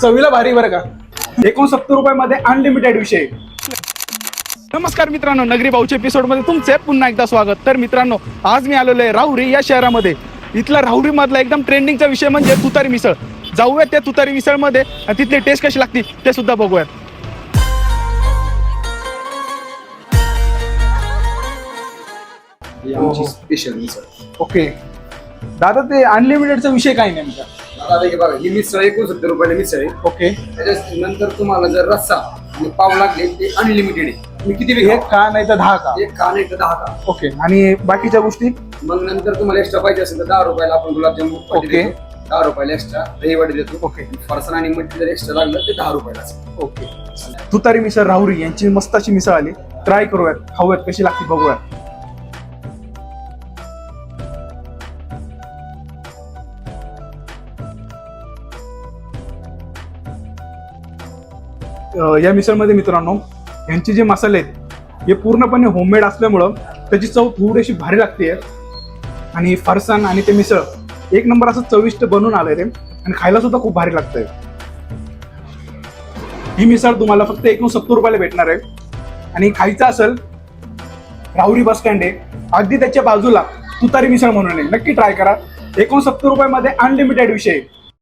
चवीला भारी बरं का. 69 रुपयामध्ये अनलिमिटेड विषय. नमस्कार मित्रांनो, नगरी भाऊच्या एपिसोडमध्ये तुमचे पुन्हा एकदा स्वागत. तर मित्रांनो, आज मी आलेलो आहे राहुरी या शहरामध्ये. इथला राहुरी मधला एकदम ट्रेंडिंगचा विषय म्हणजे तुतारी मिसळ. जाऊयात त्या तुतारी मिसळमध्ये आणि तिथली टेस्ट कशी लागते ते सुद्धा बघूयात. स्पेशल मिसळ. ओके दादा, ते अनलिमिटेडचा विषय काय नेमका? आता हे बघा, ही मिसळ 69 रुपयाला मिसळ आहे. ओके, त्याच्यानंतर तुम्हाला जर रस्सा आणि पाव लागले ते अनलिमिटेड आहे. तुम्ही किती बी एक का नाही तर 10 का? एक का नाही तर 10 का. ओके, आणि बाकीच्या गोष्टी? मग नंतर तुम्हाला एक्स्ट्रा पाहिजे असेल तर 10 रुपयाला आपण गुलाबजामुन वाटी ओके. देतो. 10 रुपयाला एक्स्ट्रा दही वाटी देतो. ओके. फरसाण आणि मटकी जर एक्स्ट्रा लागलं ते 10 रुपयाला असेल. ओके, तुतारी मिसळ राहुरी यांची मस्त अशी मिसळ आली. ट्राय करूयात, खाऊयात, कशी लागते बघूयात. या मिसळमध्ये मित्रांनो, यांचे जे मसाले आहेत हे पूर्णपणे होममेड असल्यामुळं त्याची चव थोडीशी भारी लागते. आणि फरसाण आणि ते मिसळ एक नंबर असं चविष्ट बनून आलंय ते, आणि खायला सुद्धा खूप भारी लागतंय. ही मिसळ तुम्हाला फक्त 69 रुपयाला भेटणार आहे. आणि खायचं असेल, राहुरी बस स्टँड आहे अगदी त्याच्या बाजूला तुतारी मिसळ म्हणून आहे, नक्की ट्राय करा. 69 रुपयामध्ये अनलिमिटेड विषय.